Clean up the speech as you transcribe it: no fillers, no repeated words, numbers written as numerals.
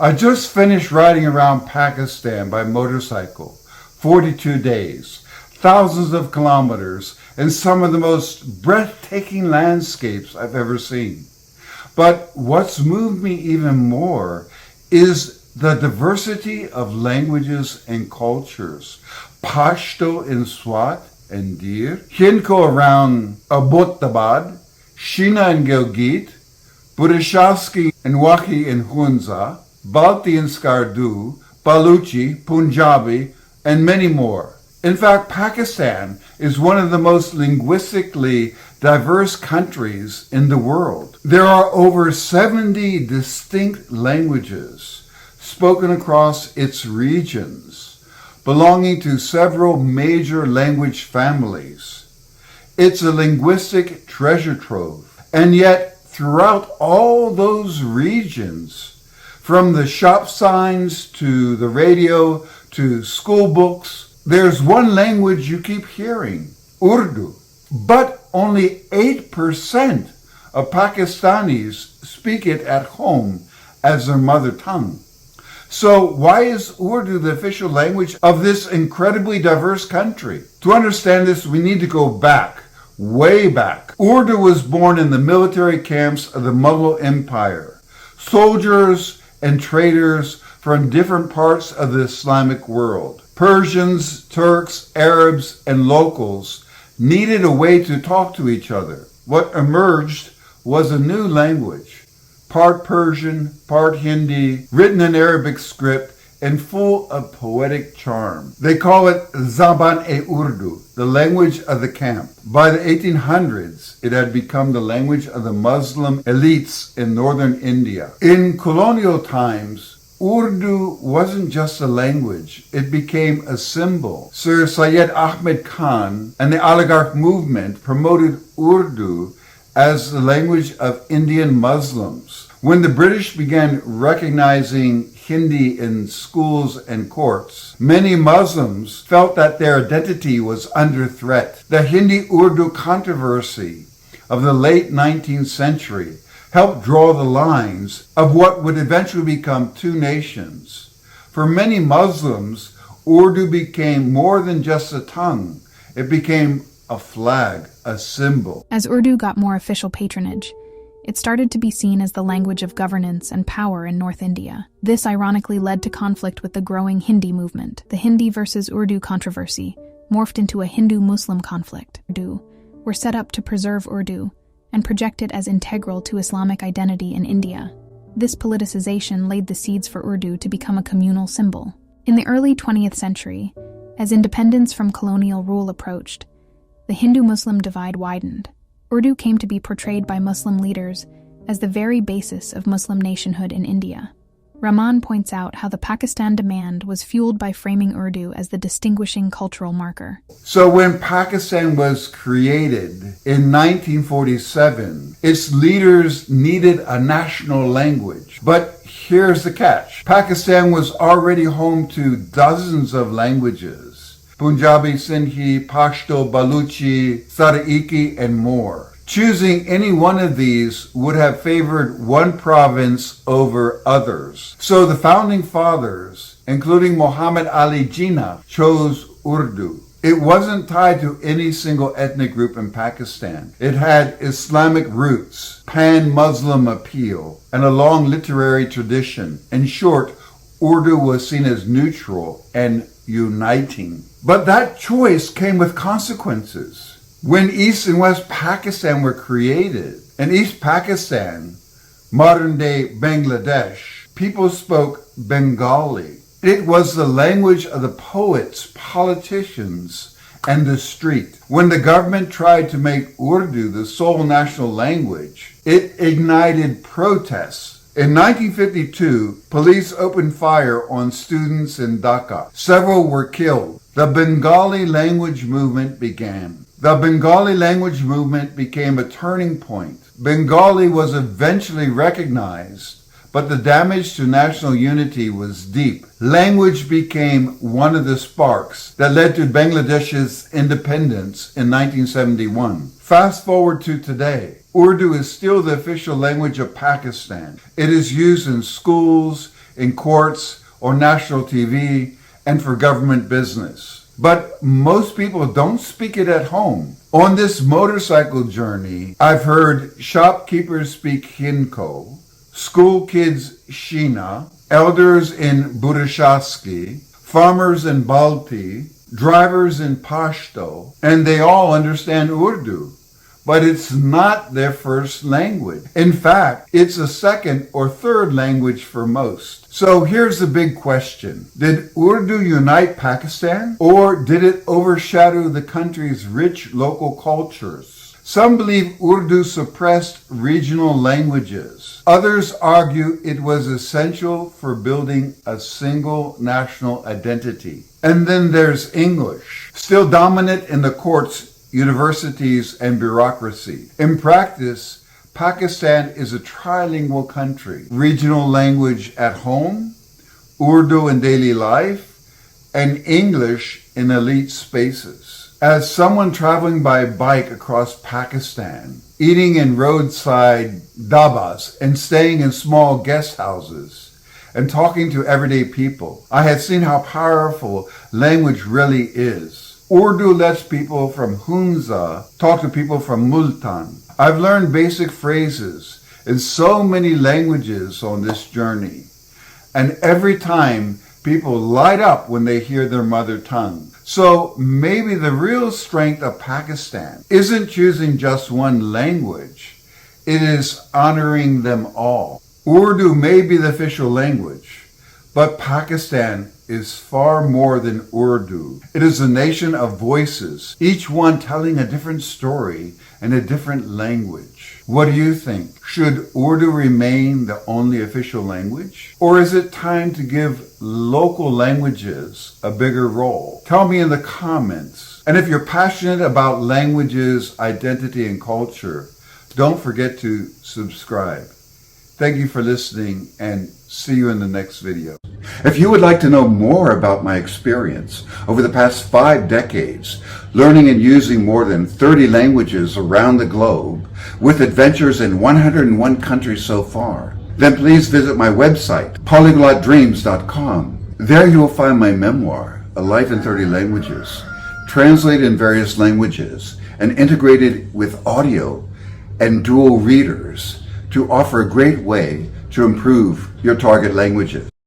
I just finished riding around Pakistan by motorcycle, 42 days, thousands of kilometers, and some of the most breathtaking landscapes I've ever seen. But what's moved me even more is the diversity of languages and cultures. Pashto in Swat and Dir, Hindko around Abbottabad, Shina and Gilgit, Burushaski and Waki in Hunza, Balti and Skardu, Balochi, Punjabi, and many more. In fact, Pakistan is one of the most linguistically diverse countries in the world. There are over 70 distinct languages spoken across its regions, belonging to several major language families. It's a linguistic treasure trove, and yet throughout all those regions, from the shop signs to the radio to school books, there's one language you keep hearing, Urdu. But only 8% of Pakistanis speak it at home as their mother tongue. So why is Urdu the official language of this incredibly diverse country? To understand this, we need to go back, way back. Urdu was born in the military camps of the Mughal Empire. Soldiers and traders from different parts of the Islamic world, Persians, Turks, Arabs, and locals, needed a way to talk to each other. What emerged was a new language, part Persian, part Hindi, written in Arabic script and full of poetic charm. They call it Zaban-e-Urdu, the language of the camp. By the 1800s, it had become the language of the Muslim elites in northern India. In colonial times, Urdu wasn't just a language, it became a symbol. Sir Syed Ahmed Khan and the oligarch movement promoted Urdu as the language of Indian Muslims. When the British began recognizing Hindi in schools and courts, many Muslims felt that their identity was under threat. The Hindi-Urdu controversy of the late 19th century helped draw the lines of what would eventually become two nations. For many Muslims, Urdu became more than just a tongue. It became a flag, a symbol. As Urdu got more official patronage, it started to be seen as the language of governance and power in North India. This ironically led to conflict with the growing Hindi movement. The Hindi versus Urdu controversy morphed into a Hindu-Muslim conflict. Urdu were set up to preserve Urdu and project it as integral to Islamic identity in India. This politicization laid the seeds for Urdu to become a communal symbol. In the early 20th century, as independence from colonial rule approached, the Hindu-Muslim divide widened. Urdu came to be portrayed by Muslim leaders as the very basis of Muslim nationhood in India. Rahman points out how the Pakistan demand was fueled by framing Urdu as the distinguishing cultural marker. So when Pakistan was created in 1947, its leaders needed a national language. But here's the catch. Pakistan was already home to dozens of languages. Punjabi, Sindhi, Pashto, Balochi, Saraiki, and more. Choosing any one of these would have favored one province over others. So the founding fathers, including Muhammad Ali Jinnah, chose Urdu. It wasn't tied to any single ethnic group in Pakistan. It had Islamic roots, pan-Muslim appeal, and a long literary tradition. In short, Urdu was seen as neutral and uniting. But that choice came with consequences. When East and West Pakistan were created, in East Pakistan, modern-day Bangladesh, people spoke Bengali. It was the language of the poets, politicians, and the street. When the government tried to make Urdu the sole national language, it ignited protests. In 1952, police opened fire on students in Dhaka. Several were killed. The Bengali language movement began. The Bengali language movement became a turning point. Bengali was eventually recognized, but the damage to national unity was deep. Language became one of the sparks that led to Bangladesh's independence in 1971. Fast forward to today. Urdu is still the official language of Pakistan. It is used in schools, in courts or national TV, and for government business. But most people don't speak it at home. On this motorcycle journey, I've heard shopkeepers speak Hindko, school kids Shina, elders in Burushaski, farmers in Balti, drivers in Pashto, and they all understand Urdu. But it's not their first language. In fact, it's a second or third language for most. So here's the big question. Did Urdu unite Pakistan, or did it overshadow the country's rich local cultures? Some believe Urdu suppressed regional languages. Others argue it was essential for building a single national identity. And then there's English, still dominant in the courts, universities, and bureaucracy. In practice, Pakistan is a trilingual country. Regional language at home, Urdu in daily life, and English in elite spaces. As someone traveling by bike across Pakistan, eating in roadside dhabas and staying in small guest houses, and talking to everyday people, I had seen how powerful language really is. Urdu lets people from Hunza talk to people from Multan. I've learned basic phrases in so many languages on this journey. And every time, people light up when they hear their mother tongue. So maybe the real strength of Pakistan isn't choosing just one language. It is honoring them all. Urdu may be the official language, but Pakistan is far more than Urdu. It is a nation of voices, each one telling a different story in a different language. What do you think? Should Urdu remain the only official language? Or is it time to give local languages a bigger role? Tell me in the comments. And if you're passionate about languages, identity, and culture, don't forget to subscribe. Thank you for listening, and see you in the next video. If you would like to know more about my experience over the past 5 decades, learning and using more than 30 languages around the globe, with adventures in 101 countries so far, then please visit my website, polyglotdreams.com. There you will find my memoir, A Life in 30 Languages, translated in various languages and integrated with audio and dual readers to offer a great way to improve your target languages.